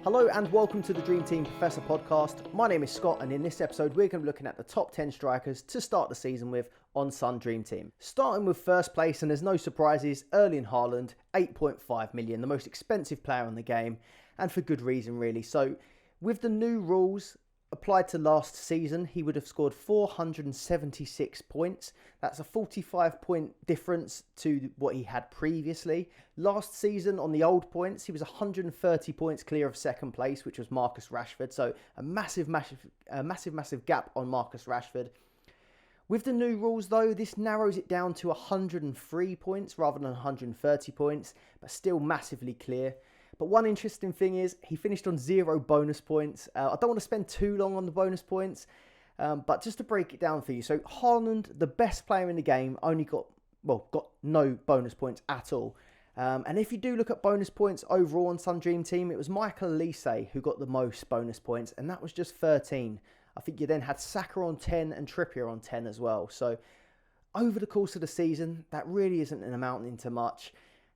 Hello and welcome to the Dream Team Professor podcast. My name is Scott and in this episode we're going to be looking at the top 10 strikers to start the season with on Sun Dream Team. Starting with first place, and there's no surprises, Erling Haaland, 8.5 million, the most expensive player on the game, and for good reason really. So with the new rules applied to last season, he would have scored 476 points. That's a 45-point difference to what he had previously. Last season, on the old points, he was 130 points clear of second place, which was Marcus Rashford. So a massive gap on Marcus Rashford. With the new rules, though, this narrows it down to 103 points rather than 130 points, but still massively clear. But one interesting thing is he finished on 0 bonus points. I don't want to spend too long on the bonus points, but just to break it down for you. So Haaland, the best player in the game, only got no bonus points at all. And if you do look at bonus points overall on Sun Dream Team, it was Michael Olise who got the most bonus points, and that was just 13. I think you then had Saka on 10 and Trippier on 10 as well. So over the course of the season, that really isn't an amounting to much.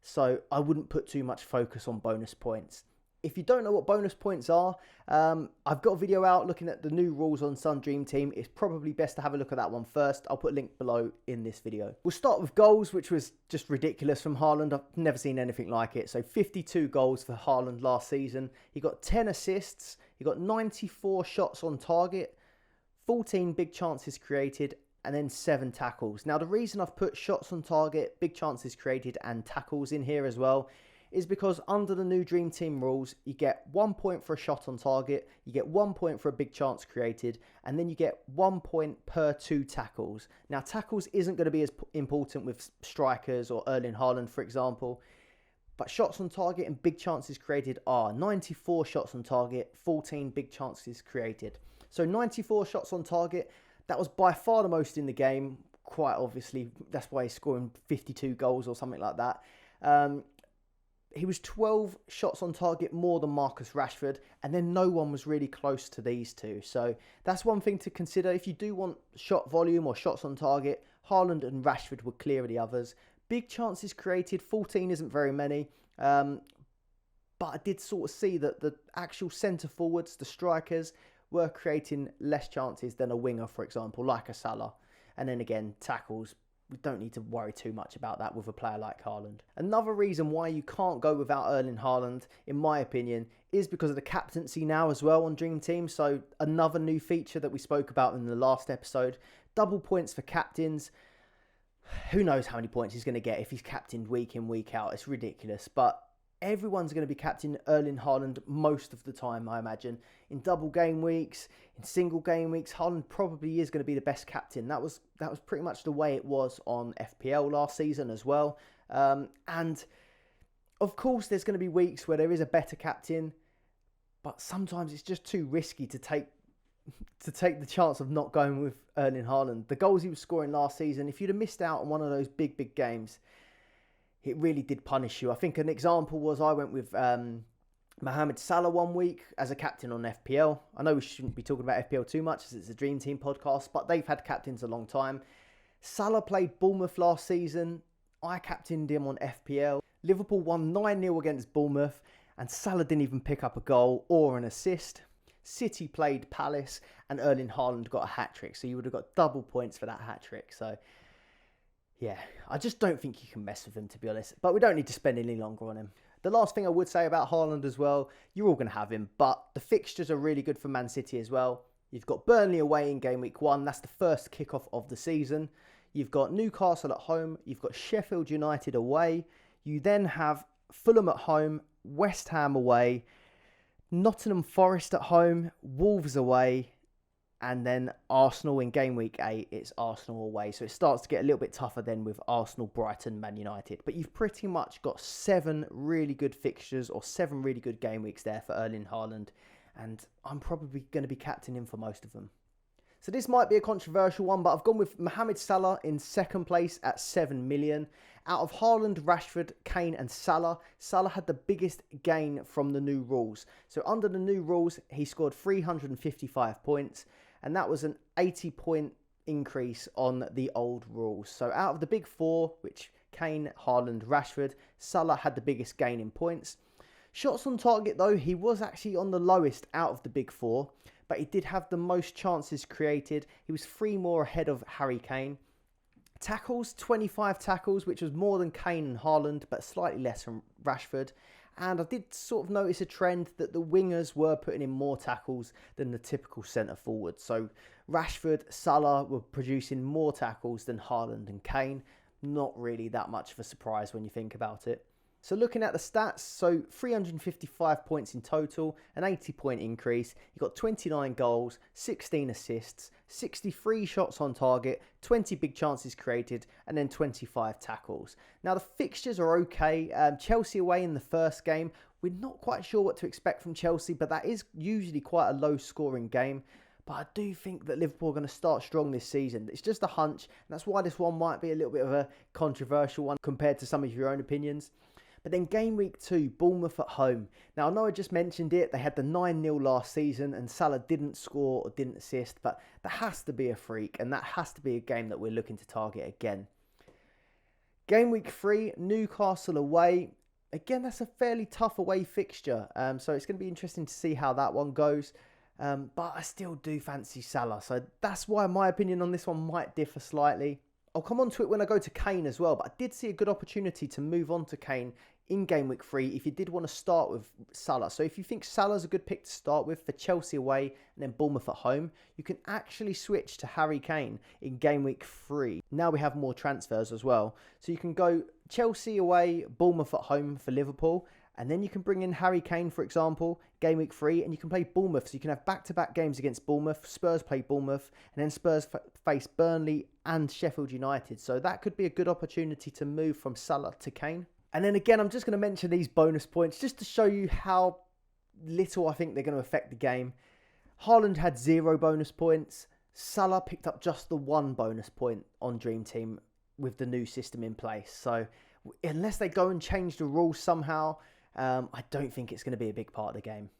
So I wouldn't put too much focus on bonus points. If you don't know what bonus points are, I've got a video out looking at the new rules on Sun Dream Team. It's probably best to have a look at that one first. I'll put a link below in this video. We'll start with goals, which was just ridiculous from Haaland. I've never seen anything like it. So 52 goals for Haaland last season. He got 10 assists. He got 94 shots on target, 14 big chances created, and then 7 tackles. Now, the reason I've put shots on target, big chances created, and tackles in here as well is because under the new Dream Team rules, you get 1 point for a shot on target, you get 1 point for a big chance created, and then you get 1 point per 2 tackles. Now, tackles isn't going to be as important with strikers or Erling Haaland, for example, but shots on target and big chances created are 94 shots on target, 14 big chances created. So 94 shots on target, that was by far the most in the game, quite obviously. That's why he's scoring 52 goals or something like that. He was 12 shots on target more than Marcus Rashford, and then no one was really close to these two. So that's one thing to consider. If you do want shot volume or shots on target, Haaland and Rashford would clear the others. Big chances created, 14 isn't very many. But I did sort of see that the actual centre forwards, the strikers, were creating less chances than a winger, for example, like a Salah. And then again, tackles, we don't need to worry too much about that with a player like Haaland. Another reason why you can't go without Erling Haaland, in my opinion, is because of the captaincy now as well on Dream Team. So another new feature that we spoke about in the last episode, double points for captains. Who knows how many points he's going to get if he's captained week in, week out. It's ridiculous. But everyone's going to be captain Erling Haaland most of the time, I imagine. In double game weeks, in single game weeks, Haaland probably is going to be the best captain. That was pretty much the way it was on FPL last season as well. And of course, there's going to be weeks where there is a better captain, but sometimes it's just too risky to take the chance of not going with Erling Haaland. The goals he was scoring last season, if you'd have missed out on one of those big games, it really did punish you. I think an example was I went with Mohamed Salah one week as a captain on FPL. I know we shouldn't be talking about FPL too much as it's a Dream Team podcast, but they've had captains a long time. Salah played Bournemouth last season. I captained him on FPL. Liverpool won 9-0 against Bournemouth, and Salah didn't even pick up a goal or an assist. City played Palace, and Erling Haaland got a hat-trick, so you would have got double points for that hat-trick. So yeah, I just don't think you can mess with him, to be honest. But we don't need to spend any longer on him. The last thing I would say about Haaland as well, you're all going to have him, but the fixtures are really good for Man City as well. You've got Burnley away in game week 1. That's the first kickoff of the season. You've got Newcastle at home. You've got Sheffield United away. You then have Fulham at home, West Ham away, Nottingham Forest at home, Wolves away, and then Arsenal in game week 8, it's Arsenal away. So it starts to get a little bit tougher then with Arsenal, Brighton, Man United. But you've pretty much got 7 really good fixtures or 7 really good game weeks there for Erling Haaland. And I'm probably going to be captaining him for most of them. So this might be a controversial one, but I've gone with Mohamed Salah in second place at 7 million. Out of Haaland, Rashford, Kane and Salah, Salah had the biggest gain from the new rules. So under the new rules, he scored 355 points. And that was an 80-point increase on the old rules. So out of the big 4, which Kane, Haaland, Rashford, Salah had the biggest gain in points. Shots on target though, he was actually on the lowest out of the big four, but he did have the most chances created. He was 3 more ahead of Harry Kane. Tackles, 25 tackles, which was more than Kane and Haaland, but slightly less from Rashford. And I did sort of notice a trend that the wingers were putting in more tackles than the typical centre forward. So Rashford, Salah were producing more tackles than Haaland and Kane. Not really that much of a surprise when you think about it. So looking at the stats, so 355 points in total, an 80-point increase. You got 29 goals, 16 assists, 63 shots on target, 20 big chances created, and then 25 tackles. Now the fixtures are okay. Chelsea away in the first game. We're not quite sure what to expect from Chelsea, but that is usually quite a low-scoring game. But I do think that Liverpool are going to start strong this season. It's just a hunch, and that's why this one might be a little bit of a controversial one compared to some of your own opinions. But then game week 2, Bournemouth at home. Now, I know I just mentioned it. They had the 9-0 last season and Salah didn't score or didn't assist. But that has to be a freak and that has to be a game that we're looking to target again. Game week 3, Newcastle away. Again, that's a fairly tough away fixture. So it's going to be interesting to see how that one goes. But I still do fancy Salah. So that's why my opinion on this one might differ slightly. I'll come on to it when I go to Kane as well, but I did see a good opportunity to move on to Kane in game week 3 if you did want to start with Salah. So if you think Salah's a good pick to start with for Chelsea away and then Bournemouth at home, you can actually switch to Harry Kane in game week 3. Now we have more transfers as well. So you can go Chelsea away, Bournemouth at home for Liverpool, and then you can bring in Harry Kane, for example, game week 3, and you can play Bournemouth. So you can have back-to-back games against Bournemouth. Spurs play Bournemouth, and then Spurs face Burnley and Sheffield United. So that could be a good opportunity to move from Salah to Kane. And then again, I'm just going to mention these bonus points just to show you how little I think they're going to affect the game. Haaland had 0 bonus points. Salah picked up just the 1 bonus point on Dream Team with the new system in place. So unless they go and change the rules somehow, I don't think it's going to be a big part of the game.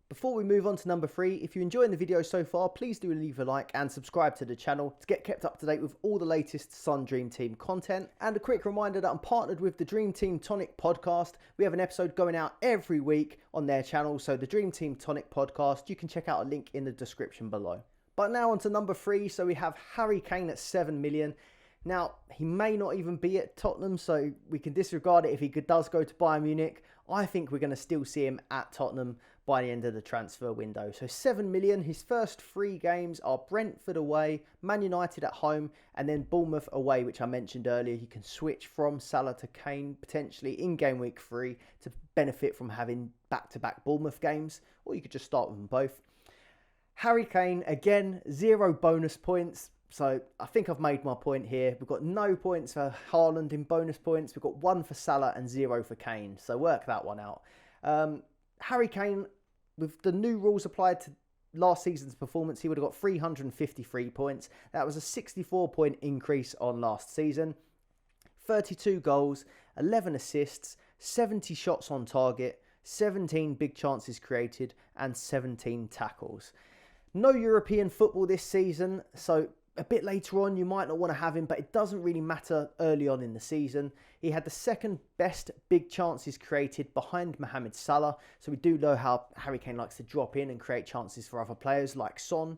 Before we move on to number 3, if you're enjoying the video so far, please do leave a like and subscribe to the channel to get kept up to date with all the latest Sun Dream Team content. And a quick reminder that I'm partnered with the Dream Team Tonic podcast. We have an episode going out every week on their channel. So the Dream Team Tonic podcast, you can check out a link in the description below. But now on to number 3. So we have Harry Kane at 7 million. Now, he may not even be at Tottenham, so we can disregard it if he does go to Bayern Munich. I think we're going to still see him at Tottenham by the end of the transfer window. So 7 million, his first 3 games are Brentford away, Man United at home, and then Bournemouth away, which I mentioned earlier. You can switch from Salah to Kane potentially in game week 3 to benefit from having back-to-back Bournemouth games, or you could just start with them both. Harry Kane, again, 0 bonus points. So I think I've made my point here. We've got no points for Haaland in bonus points. We've got 1 for Salah and 0 for Kane. So work that one out. Harry Kane, with the new rules applied to last season's performance, he would have got 353 points. That was a 64-point increase on last season. 32 goals, 11 assists, 70 shots on target, 17 big chances created, and 17 tackles. No European football this season, so a bit later on you might not want to have him, but it doesn't really matter early on in the season. He had the second best big chances created behind Mohamed Salah, so we do know how Harry Kane likes to drop in and create chances for other players like Son.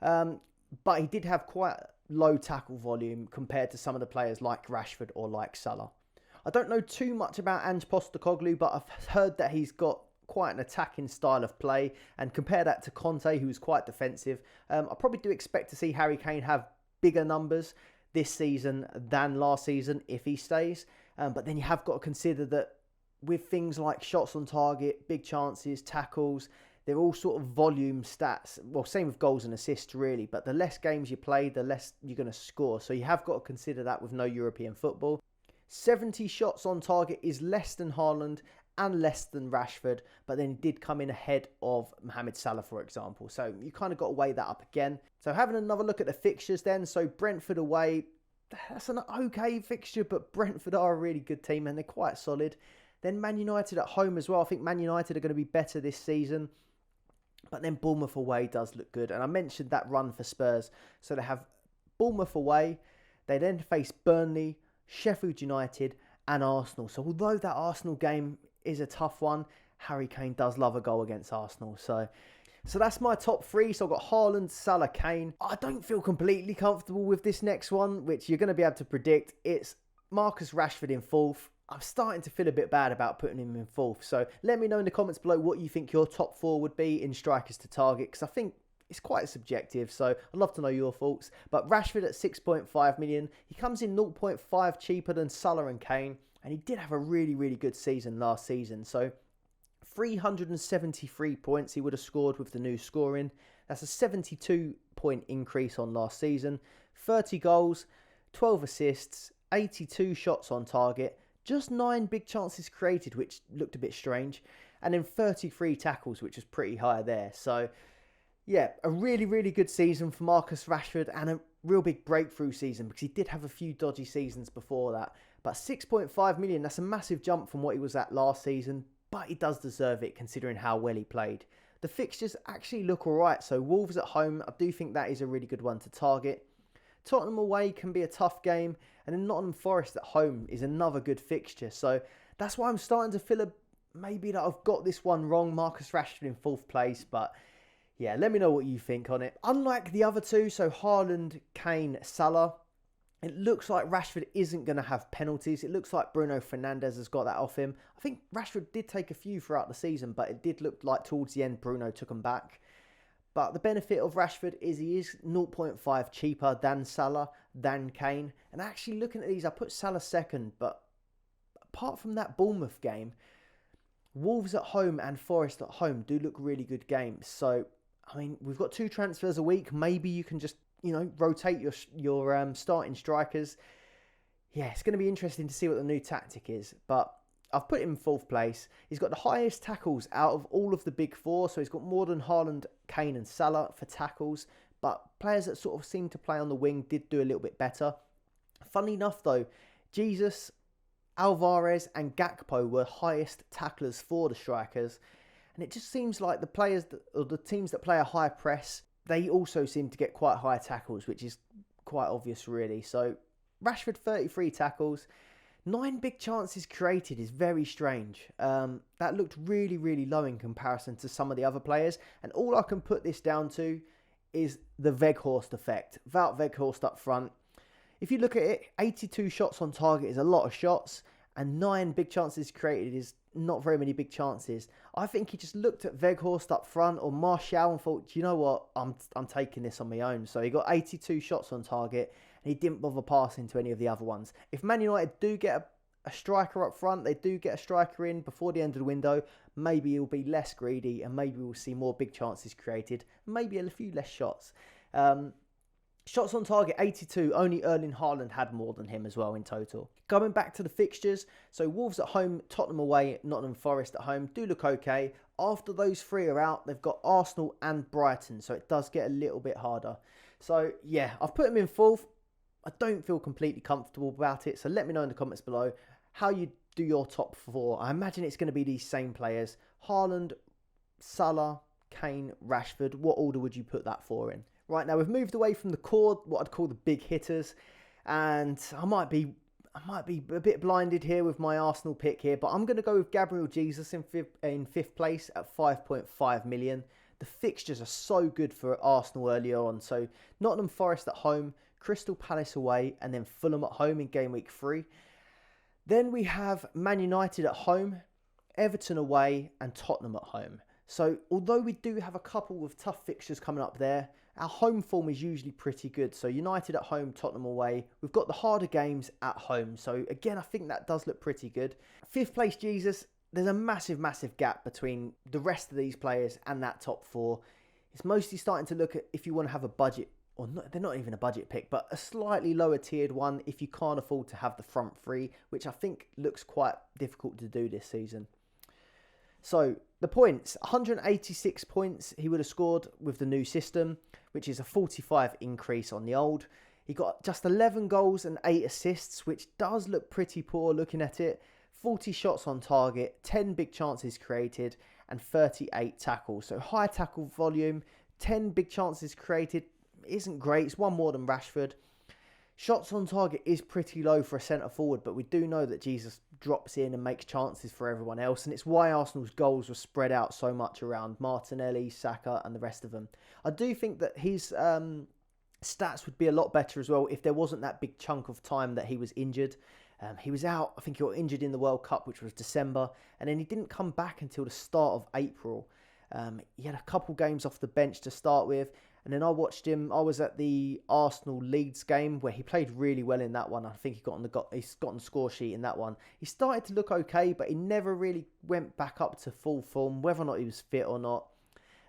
But he did have quite low tackle volume compared to some of the players like Rashford or like Salah. I don't know too much about Ange Postecoglou, but I've heard that he's got quite an attacking style of play, and compare that to Conte, who's quite defensive. I probably do expect to see Harry Kane have bigger numbers this season than last season if he stays, but then you have got to consider that with things like shots on target, big chances, tackles, they're all sort of volume stats. Well, same with goals and assists really, but the less games you play, the less you're going to score, so you have got to consider that with no European football. 70 shots on target is less than Haaland and less than Rashford, but then he did come in ahead of Mohamed Salah, for example. So you kind of got to weigh that up again. So having another look at the fixtures then. So Brentford away, that's an okay fixture, but Brentford are a really good team and they're quite solid. Then Man United at home as well. I think Man United are going to be better this season. But then Bournemouth away does look good. And I mentioned that run for Spurs. So they have Bournemouth away. They then face Burnley, Sheffield United and Arsenal. So although that Arsenal game is a tough one, Harry Kane does love a goal against Arsenal. So that's my top three. So I've got Haaland, Salah, Kane. I don't feel completely comfortable with this next one, which you're going to be able to predict. It's Marcus Rashford in fourth. I'm starting to feel a bit bad about putting him in fourth. So let me know in the comments below what you think your top four would be in strikers to target, because I think it's quite subjective. So I'd love to know your thoughts. But Rashford at 6.5 million. He comes in 0.5 cheaper than Salah and Kane. And he did have a really, really good season last season. So 373 points he would have scored with the new scoring. That's a 72-point increase on last season. 30 goals, 12 assists, 82 shots on target, just 9 big chances created, which looked a bit strange, and then 33 tackles, which is pretty high there. So, yeah, a really, really good season for Marcus Rashford and a real big breakthrough season, because he did have a few dodgy seasons before that. But 6.5 million, that's a massive jump from what he was at last season, but he does deserve it considering how well he played. The fixtures actually look alright, so Wolves at home, I do think that is a really good one to target. Tottenham away can be a tough game, and then Nottingham Forest at home is another good fixture. So that's why I'm starting to feel maybe that I've got this one wrong. Marcus Rashford in fourth place, but yeah, let me know what you think on it. Unlike the other two, so Haaland, Kane, Salah, it looks like Rashford isn't going to have penalties. It looks like Bruno Fernandes has got that off him. I think Rashford did take a few throughout the season, but it did look like towards the end Bruno took them back. But the benefit of Rashford is he is 0.5 cheaper than Salah, than Kane. And actually looking at these, I put Salah second. But apart from that Bournemouth game, Wolves at home and Forest at home do look really good games. So, I mean, we've got 2 transfers a week. Maybe you can just, rotate your starting strikers. Yeah, it's going to be interesting to see what the new tactic is. But I've put him in fourth place. He's got the highest tackles out of all of the big four. So he's got more than Haaland, Kane and Salah for tackles. But players that sort of seem to play on the wing did do a little bit better. Funny enough though, Jesus, Alvarez and Gakpo were highest tacklers for the strikers. And it just seems like the players, or the teams that play a high press, they also seem to get quite high tackles, which is quite obvious really. So Rashford 33 tackles. 9 big chances created is very strange. That looked really, really low in comparison to some of the other players. And all I can put this down to is the Weghorst effect. Wout Weghorst up front. If you look at it, 82 shots on target is a lot of shots. And 9 big chances created is not very many big chances. I think he just looked at Weghorst up front or Martial and thought, you know what, I'm taking this on my own. So he got 82 shots on target. He didn't bother passing to any of the other ones. If Man United do get a striker up front, they do get a striker in before the end of the window, maybe he'll be less greedy and maybe we'll see more big chances created, maybe a few less shots. Shots on target, 82. Only Erling Haaland had more than him as well in total. Going back to the fixtures, so Wolves at home, Tottenham away, Nottingham Forest at home do look okay. After those 3 are out, they've got Arsenal and Brighton, so it does get a little bit harder. So yeah, I've put them in fourth. I don't feel completely comfortable about it, so let me know in the comments below how you do your top 4. I imagine it's going to be these same players. Haaland, Salah, Kane, Rashford. What order would you put that 4 in? Right, now we've moved away from the core, what I'd call the big hitters, and I might be a bit blinded here with my Arsenal pick here, but I'm going to go with Gabriel Jesus in fifth place at 5.5 million. The fixtures are so good for Arsenal earlier on, so Nottingham Forest at home, Crystal Palace away, and then Fulham at home in game week 3. Then we have Man United at home, Everton away, and Tottenham at home. So although we do have a couple of tough fixtures coming up there, our home form is usually pretty good. So United at home, Tottenham away. We've got the harder games at home. So again, I think that does look pretty good. 5th place Jesus, there's a massive, massive gap between the rest of these players and that top 4. It's mostly starting to look at if you want to have a budget, or not, they're not even a budget pick, but a slightly lower tiered one if you can't afford to have the front 3, which I think looks quite difficult to do this season. So the points, 186 points he would have scored with the new system, which is a 45 increase on the old. He got just 11 goals and 8 assists, which does look pretty poor looking at it. 40 shots on target, 10 big chances created, and 38 tackles. So high tackle volume, 10 big chances created isn't great. It's one more than Rashford. Shots on target is pretty low for a centre forward, but we do know that Jesus drops in and makes chances for everyone else, and it's why Arsenal's goals were spread out so much around Martinelli, Saka and the rest of them. I do think that his stats would be a lot better as well if there wasn't that big chunk of time that he was injured. He was out, I think he got injured in the World Cup, which was December, and then he didn't come back until the start of April. He had a couple games off the bench to start with, and then I watched him. I was at the Arsenal-Leeds game where he played really well in that one. I think he's got on the score sheet in that one. He started to look okay, but he never really went back up to full form, whether or not he was fit or not.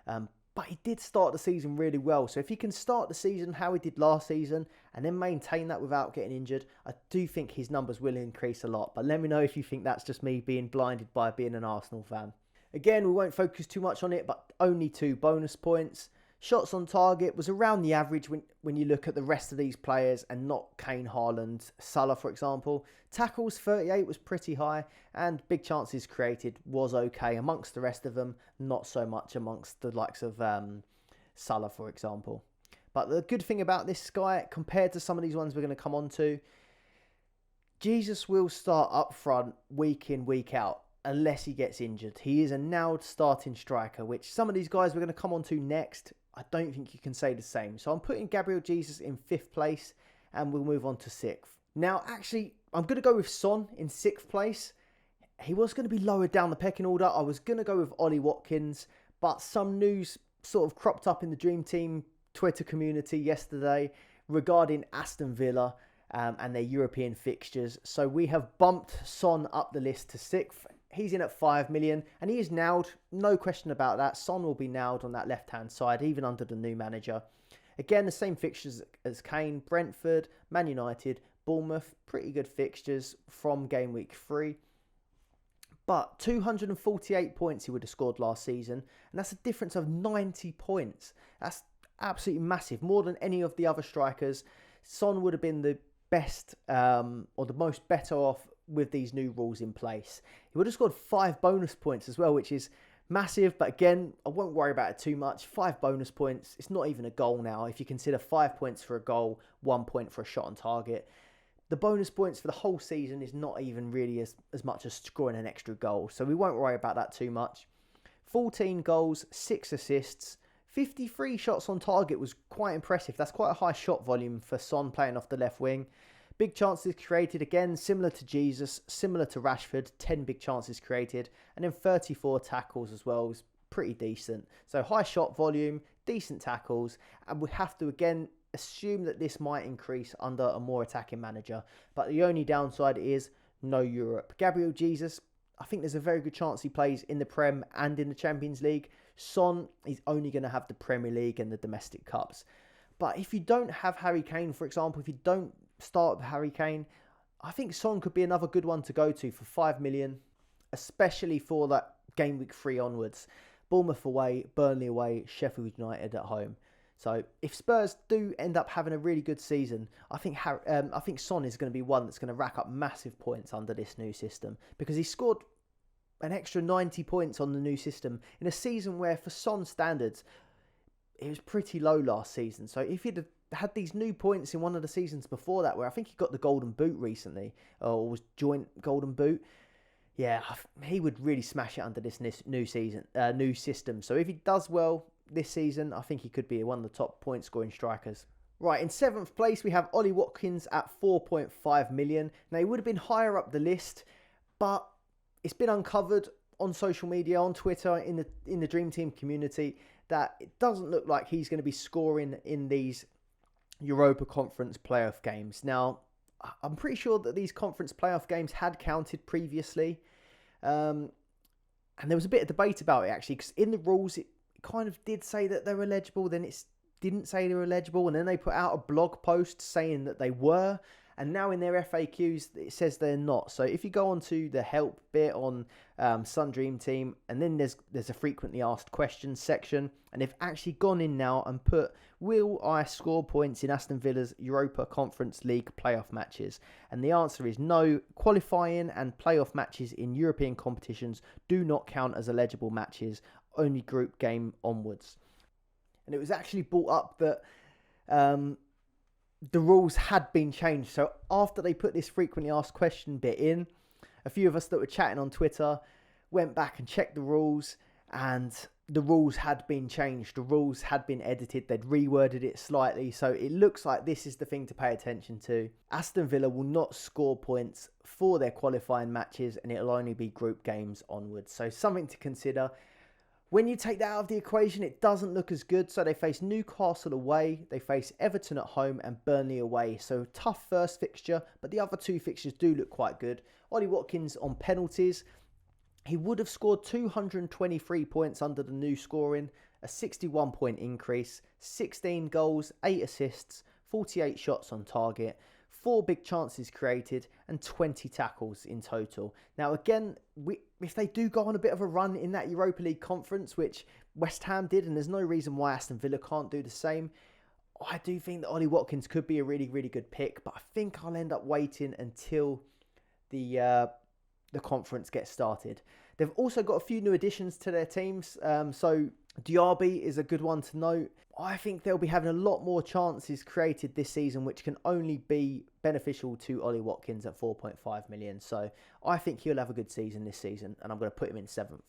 But he did start the season really well. So if he can start the season how he did last season and then maintain that without getting injured, I do think his numbers will increase a lot. But let me know if you think that's just me being blinded by being an Arsenal fan. Again, we won't focus too much on it, but only 2 bonus points. Shots on target was around the average when you look at the rest of these players and not Kane, Haaland, Salah, for example. Tackles, 38 was pretty high, and big chances created was okay amongst the rest of them, not so much amongst the likes of Salah, for example. But the good thing about this guy, compared to some of these ones we're going to come on to, Jesus will start up front week in, week out, unless he gets injured. He is a nailed starting striker, which some of these guys we're going to come on to next, I don't think you can say the same. So I'm putting Gabriel Jesus in 5th place, and we'll move on to 6th. Now, actually, I'm going to go with Son in 6th place. He was going to be lower down the pecking order. I was going to go with Ollie Watkins, but some news sort of cropped up in the Dream Team Twitter community yesterday regarding Aston Villa and their European fixtures. So we have bumped Son up the list to 6th. He's in at 5 million, and he is nailed. No question about that. Son will be nailed on that left-hand side, even under the new manager. Again, the same fixtures as Kane, Brentford, Man United, Bournemouth. Pretty good fixtures from game week 3. But 248 points he would have scored last season, and that's a difference of 90 points. That's absolutely massive. More than any of the other strikers. Son would have been the best or the most better off with these new rules in place. He would have scored 5 bonus points as well, which is massive. But again, I won't worry about it too much. 5 bonus points. It's not even a goal now. If you consider 5 points for a goal, 1 point for a shot on target. The bonus points for the whole season is not even really as much as scoring an extra goal. So we won't worry about that too much. 14 goals, 6 assists. 53 shots on target was quite impressive. That's quite a high shot volume for Son playing off the left wing. Big chances created, again, similar to Jesus, similar to Rashford, 10 big chances created, and then 34 tackles as well was pretty decent. So high shot volume, decent tackles, and we have to, again, assume that this might increase under a more attacking manager. But the only downside is no Europe. Gabriel Jesus, I think there's a very good chance he plays in the Prem and in the Champions League. Son is only going to have the Premier League and the domestic cups. But if you don't have Harry Kane, for example, if you don't start with Harry Kane, I think Son could be another good one to go to for 5 million, especially for that game week 3 onwards. Bournemouth away, Burnley away, Sheffield United at home. So if Spurs do end up having a really good season, I think Son is going to be one that's going to rack up massive points under this new system, because he scored an extra 90 points on the new system in a season where, for Son standards, it was pretty low last season. So if he'd had these new points in one of the seasons before that, where I think he got the Golden Boot recently, or was joint Golden Boot, yeah, he would really smash it under this new system. So if he does well this season, I think he could be one of the top point scoring strikers. Right, in 7th place we have Ollie Watkins at 4.5 million. Now, he would have been higher up the list, but it's been uncovered on social media, on Twitter, in the Dream Team community, that it doesn't look like he's going to be scoring in these Europa Conference playoff games. Now, I'm pretty sure that these conference playoff games had counted previously. And there was a bit of debate about it, actually, because in the rules, it kind of did say that they were eligible, then it didn't say they were eligible, and then they put out a blog post saying that they were, and now in their FAQs, it says they're not. So if you go onto the help bit on Sun Dream Team, and then there's a frequently asked questions section, and they've actually gone in now and put, will I score points in Aston Villa's Europa Conference League playoff matches? And the answer is no. Qualifying and playoff matches in European competitions do not count as eligible matches, only group game onwards. And it was actually brought up that the rules had been changed. So after they put this frequently asked question bit in, a few of us that were chatting on Twitter went back and checked the rules, and the rules had been changed. The rules had been edited. They'd reworded it slightly. So it looks like this is the thing to pay attention to. Aston Villa will not score points for their qualifying matches, and it'll only be group games onwards. So something to consider. When you take that out of the equation, it doesn't look as good. So they face Newcastle away, they face Everton at home and Burnley away. So tough first fixture, but the other two fixtures do look quite good. Ollie Watkins on penalties. He would have scored 223 points under the new scoring, a 61 point increase, 16 goals, 8 assists, 48 shots on target, 4 big chances created and 20 tackles in total. Now again, if they do go on a bit of a run in that Europa League conference, which West Ham did, and there's no reason why Aston Villa can't do the same, I do think that Ollie Watkins could be a really, really good pick, but I think I'll end up waiting until the conference gets started. They've also got a few new additions to their teams. So Diaby is a good one to note. I think they'll be having a lot more chances created this season, which can only be beneficial to Ollie Watkins at 4.5 million. So I think he'll have a good season this season, and I'm going to put him in 7th.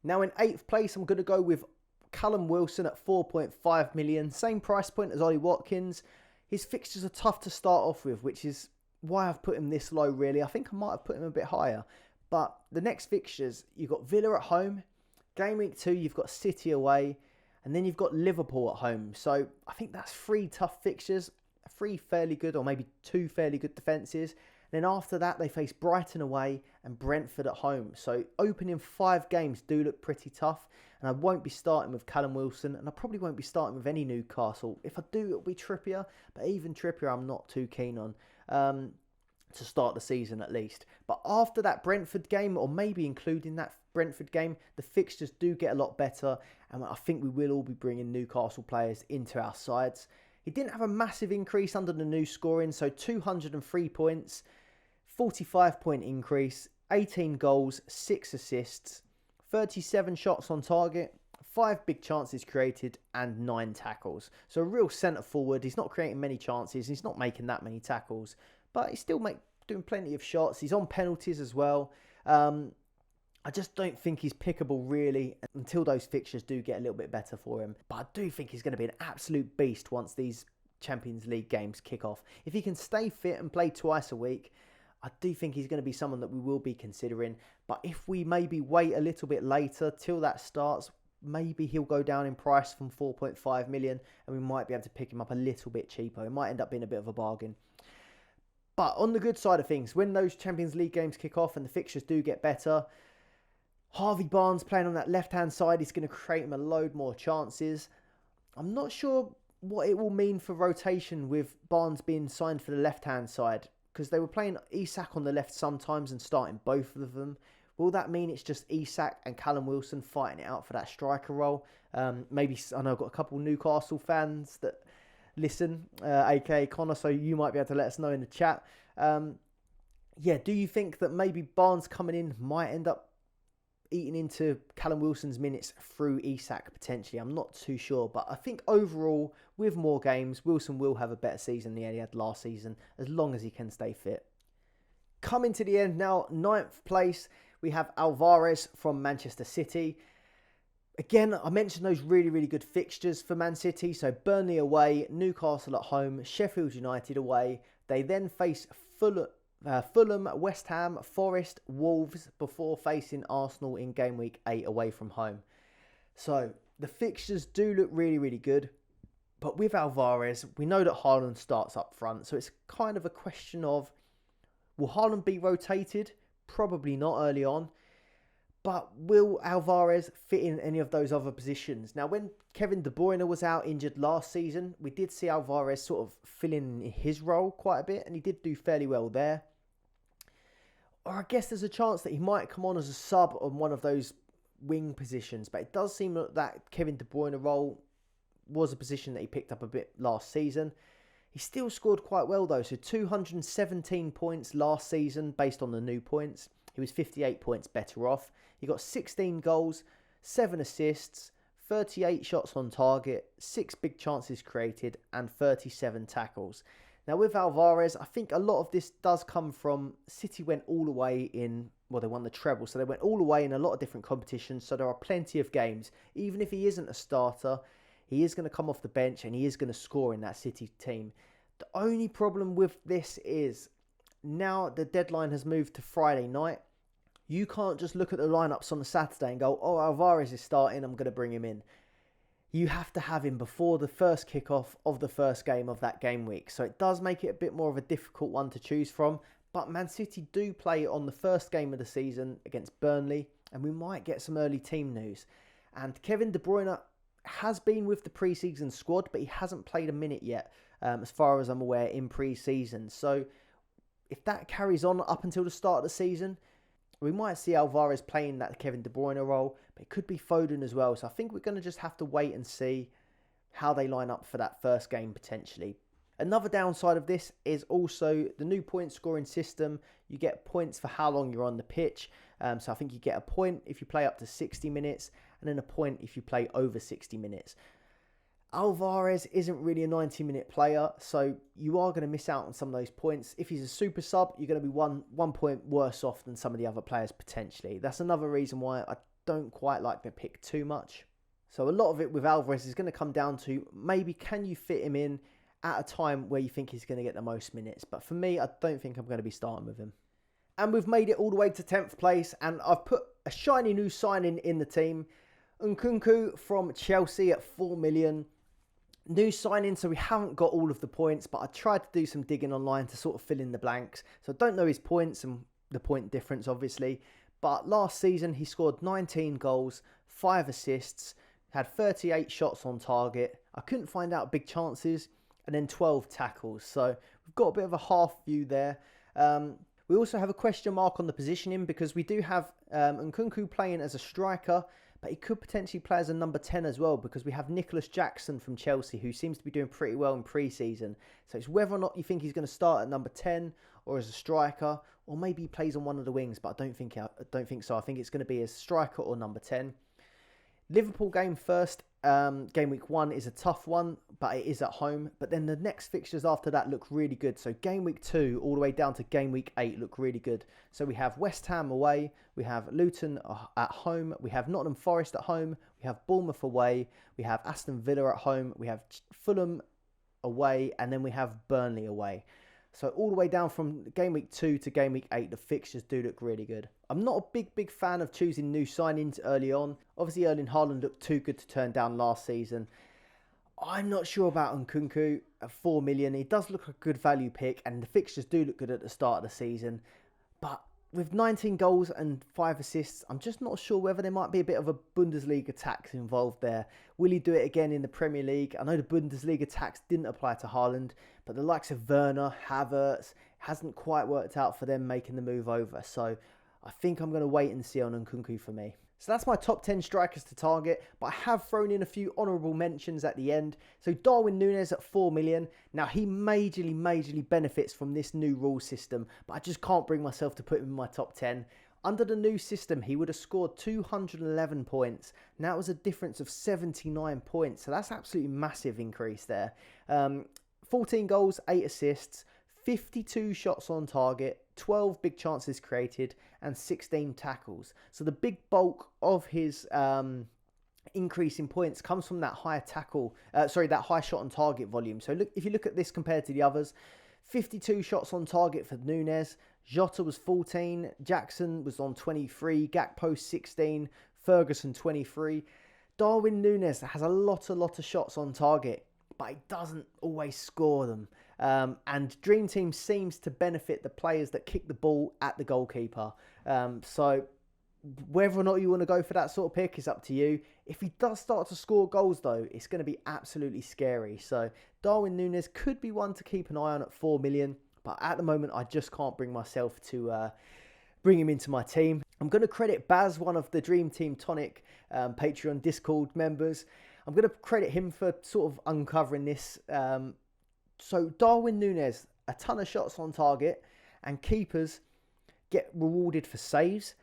Now in 8th place, I'm going to go with Callum Wilson at 4.5 million. Same price point as Ollie Watkins. His fixtures are tough to start off with, which is why I've put him this low, really. I think I might have put him a bit higher. But the next fixtures, you've got Villa at home. Game week 2, you've got City away. And then you've got Liverpool at home. So I think that's 3 tough fixtures. 3 fairly good, or maybe 2 fairly good defences. And then after that, they face Brighton away and Brentford at home. So opening 5 games do look pretty tough. And I won't be starting with Callum Wilson. And I probably won't be starting with any Newcastle. If I do, it'll be Trippier. But even Trippier, I'm not too keen on. To start the season at least. But after that Brentford game, or maybe including that Brentford game, the fixtures do get a lot better, and I think we will all be bringing Newcastle players into our sides. He didn't have a massive increase under the new scoring, so 203 points, 45 point increase, 18 goals, 6 assists, 37 shots on target, 5 big chances created and 9 tackles. So a real centre forward. He's not creating many chances, he's not making that many tackles, but he's still doing plenty of shots. He's on penalties as well. I just don't think he's pickable really until those fixtures do get a little bit better for him. But I do think he's going to be an absolute beast once these Champions League games kick off. If he can stay fit and play twice a week, I do think he's going to be someone that we will be considering. But if we maybe wait a little bit later till that starts, maybe he'll go down in price from 4.5 million and we might be able to pick him up a little bit cheaper. It might end up being a bit of a bargain. But on the good side of things, when those Champions League games kick off and the fixtures do get better, Harvey Barnes playing on that left-hand side is going to create him a load more chances. I'm not sure what it will mean for rotation with Barnes being signed for the left-hand side, because they were playing Isak on the left sometimes and starting both of them. Will that mean it's just Isak and Callum Wilson fighting it out for that striker role? Maybe, I know I've got a couple Newcastle fans that listen, aka Connor, so you might be able to let us know in the chat. Do you think that maybe Barnes coming in might end up eating into Callum Wilson's minutes through Isak potentially? I'm not too sure, but I think overall, with more games, Wilson will have a better season than he had last season, as long as he can stay fit. Coming to the end now, 9th place, we have Alvarez from Manchester City. Again, I mentioned those really, really good fixtures for Man City. So Burnley away, Newcastle at home, Sheffield United away. They then face Fulham, West Ham, Forest, Wolves before facing Arsenal in game week 8 away from home. So the fixtures do look really, really good. But with Alvarez, we know that Haaland starts up front. So it's kind of a question of, will Haaland be rotated? Probably not early on. But will Alvarez fit in any of those other positions? Now, when Kevin De Bruyne was out injured last season, we did see Alvarez sort of fill in his role quite a bit, and he did do fairly well there. Or I guess there's a chance that he might come on as a sub on one of those wing positions, but it does seem that Kevin De Bruyne role was a position that he picked up a bit last season. He still scored quite well though, so 217 points last season based on the new points. He was 58 points better off. He got 16 goals, 7 assists, 38 shots on target, 6 big chances created, and 37 tackles. Now with Alvarez, I think a lot of this does come from City went all the way in, well, they won the treble, so they went all the way in a lot of different competitions, so there are plenty of games. Even if he isn't a starter, he is going to come off the bench and he is going to score in that City team. The only problem with this is now the deadline has moved to Friday night. You can't just look at the lineups on the Saturday and go, oh, Alvarez is starting, I'm going to bring him in. You have to have him before the first kickoff of the first game of that game week. So it does make it a bit more of a difficult one to choose from. But Man City do play on the first game of the season against Burnley, and we might get some early team news. And Kevin De Bruyne has been with the pre-season squad, but he hasn't played a minute yet, as far as I'm aware, in pre-season. So if that carries on up until the start of the season, we might see Alvarez playing that Kevin De Bruyne role, but it could be Foden as well. So I think we're going to just have to wait and see how they line up for that first game potentially. Another downside of this is also the new point scoring system. You get points for how long you're on the pitch. So I think you get a point if you play up to 60 minutes and then a point if you play over 60 minutes. Alvarez isn't really a 90-minute player, so you are going to miss out on some of those points. If he's a super sub, you're going to be one point worse off than some of the other players potentially. That's another reason why I don't quite like the pick too much. So a lot of it with Alvarez is going to come down to maybe can you fit him in at a time where you think he's going to get the most minutes. But for me, I don't think I'm going to be starting with him. And we've made it all the way to 10th place, and I've put a shiny new signing in the team. Ukunku from Chelsea at 4 million. New signing, so we haven't got all of the points, but I tried to do some digging online to sort of fill in the blanks. So I don't know his points and the point difference, obviously. But last season, he scored 19 goals, 5 assists, had 38 shots on target. I couldn't find out big chances, and then 12 tackles. So we've got a bit of a half view there. We also have a question mark on the positioning because we do have Ukunku playing as a striker, but he could potentially play as a number 10 as well because we have Nicholas Jackson from Chelsea who seems to be doing pretty well in pre-season. So it's whether or not you think he's going to start at number 10 or as a striker, or maybe he plays on one of the wings, but I don't think so. I think it's going to be as striker or number 10. Liverpool game first. Game week 1 is a tough one, but it is at home. But then the next fixtures after that look really good. So game week 2 all the way down to game week 8 look really good. So we have West Ham away, we have Luton at home, we have Nottingham Forest at home, we have Bournemouth away, we have Aston Villa at home, we have Fulham away, and then we have Burnley away. So all the way down from game week 2 to game week 8, the fixtures do look really good. I'm not a big fan of choosing new signings early on. Obviously, Erling Haaland looked too good to turn down last season. I'm not sure about Ukunku at 4 million. He does look a good value pick, and the fixtures do look good at the start of the season. But with 19 goals and 5 assists, I'm just not sure whether there might be a bit of a Bundesliga tax involved there. Will he do it again in the Premier League? I know the Bundesliga tax didn't apply to Haaland, but the likes of Werner, Havertz, hasn't quite worked out for them making the move over. So I think I'm going to wait and see on Ukunku for me. So that's my top 10 strikers to target, but I have thrown in a few honourable mentions at the end. So Darwin Núñez at 4 million. Now he majorly benefits from this new rule system, but I just can't bring myself to put him in my top 10. Under the new system, he would have scored 211 points. Now it was a difference of 79 points. So that's absolutely massive increase there. 14 goals, 8 assists, 52 shots on target, 12 big chances created, and 16 tackles. So the big bulk of his increase in points comes from that high shot on target volume. So look, if you look at this compared to the others, 52 shots on target for Núñez, Jota was 14, Jackson was on 23, Gakpo 16, Ferguson 23. Darwin Núñez has a lot of shots on target, but he doesn't always score them. And Dream Team seems to benefit the players that kick the ball at the goalkeeper. So whether or not you want to go for that sort of pick is up to you. If he does start to score goals though, it's going to be absolutely scary. So Darwin Núñez could be one to keep an eye on at 4 million. But at the moment, I just can't bring myself to bring him into my team. I'm going to credit Baz, one of the Dream Team Tonic Patreon Discord members. I'm going to credit him for sort of uncovering this. So Darwin Núñez, a ton of shots on target, and keepers get rewarded for saves.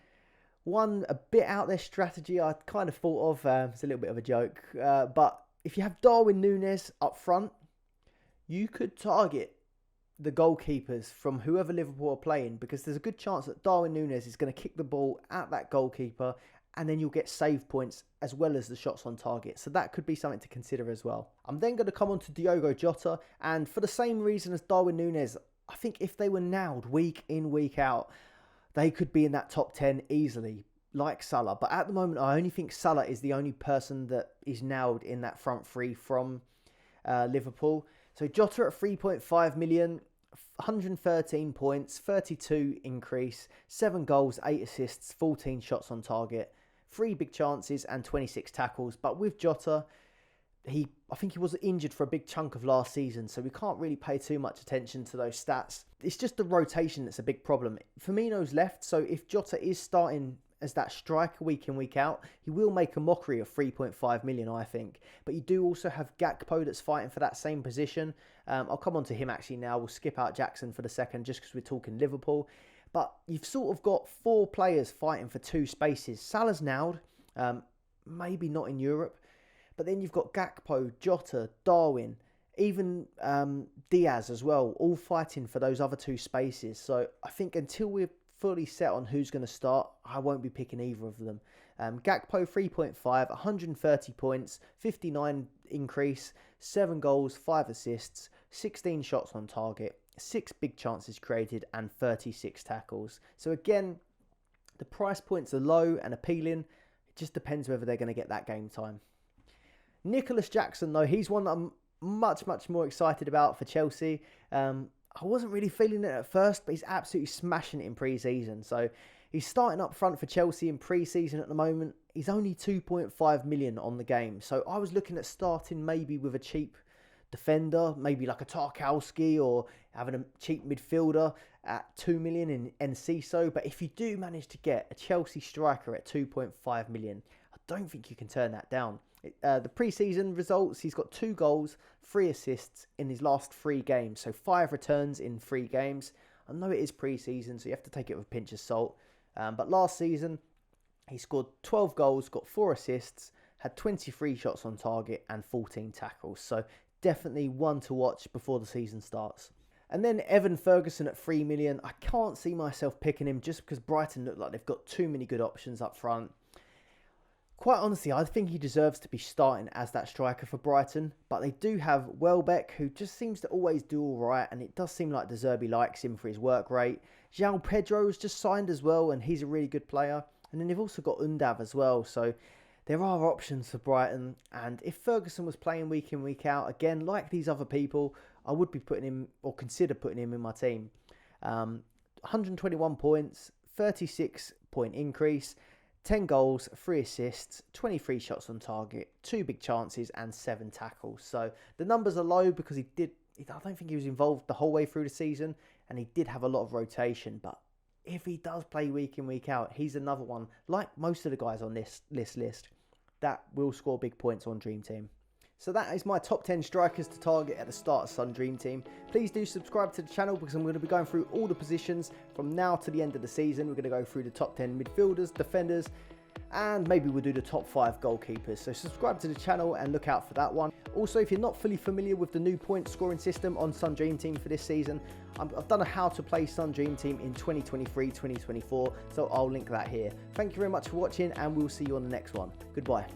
One a bit out there strategy I kind of thought of, it's a little bit of a joke, but if you have Darwin Núñez up front, you could target the goalkeepers from whoever Liverpool are playing, because there's a good chance that Darwin Núñez is going to kick the ball at that goalkeeper, and then you'll get save points as well as the shots on target. So that could be something to consider as well. I'm then going to come on to Diogo Jota, and for the same reason as Darwin Núñez, I think if they were nailed week in, week out, they could be in that top 10 easily, like Salah. But at the moment, I only think Salah is the only person that is nailed in that front three from Liverpool. So Jota at 3.5 million, 113 points, 32 increase, 7 goals, 8 assists, 14 shots on target, 3 big chances and 26 tackles. But with Jota, I think he was injured for a big chunk of last season, so we can't really pay too much attention to those stats. It's just the rotation that's a big problem. Firmino's left, so if Jota is starting as that striker week in, week out, he will make a mockery of 3.5 million, I think. But you do also have Gakpo that's fighting for that same position. I'll come on to him actually now. We'll skip out Jackson for the second just because we're talking Liverpool. But you've sort of got 4 players fighting for 2 spaces. Salah's nailed, maybe not in Europe. But then you've got Gakpo, Jota, Darwin, even Diaz as well, all fighting for those other 2 spaces. So I think until we're fully set on who's going to start, I won't be picking either of them. Gakpo 3.5, 130 points, 59 increase, 7 goals, 5 assists, 16 shots on target, 6 big chances created and 36 tackles. So again, the price points are low and appealing. It just depends whether they're going to get that game time. Nicholas Jackson, though, he's one that I'm much more excited about for Chelsea. I wasn't really feeling it at first, but he's absolutely smashing it in pre-season. So he's starting up front for Chelsea in pre-season at the moment. He's only 2.5 million on the game. So I was looking at starting maybe with a cheap defender, maybe like a Tarkowski, or having a cheap midfielder at 2 million in Enciso. But if you do manage to get a Chelsea striker at 2.5 million, I don't think you can turn that down. The pre-season results, he's got 2 goals, 3 assists in his last 3 games. So 5 returns in 3 games. I know it is pre-season, so you have to take it with a pinch of salt. But last season, he scored 12 goals, got 4 assists, had 23 shots on target and 14 tackles. So definitely one to watch before the season starts. And then Evan Ferguson at 3 million. I can't see myself picking him just because Brighton look like they've got too many good options up front. Quite honestly, I think he deserves to be starting as that striker for Brighton. But they do have Welbeck, who just seems to always do all right. And it does seem like De Zerbi likes him for his work rate. João Pedro has just signed as well, and he's a really good player. And then they've also got Undav as well. So there are options for Brighton. And if Ferguson was playing week in, week out, again, like these other people, I would be putting him, or consider putting him in my team. 121 points, 36 point increase. 10 goals, 3 assists, 23 shots on target, 2 big chances and 7 tackles. So the numbers are low because I don't think he was involved the whole way through the season, and he did have a lot of rotation. But if he does play week in, week out, he's another one, like most of the guys on this list, that will score big points on Dream Team. So that is my top 10 strikers to target at the start of Sun Dream Team. Please do subscribe to the channel because I'm going to be going through all the positions from now to the end of the season. We're going to go through the top 10 midfielders, defenders, and maybe we'll do the top 5 goalkeepers. So subscribe to the channel and look out for that one. Also, if you're not fully familiar with the new point scoring system on Sun Dream Team for this season, I've done a how to play Sun Dream Team in 2023-2024, so I'll link that here. Thank you very much for watching, and we'll see you on the next one. Goodbye.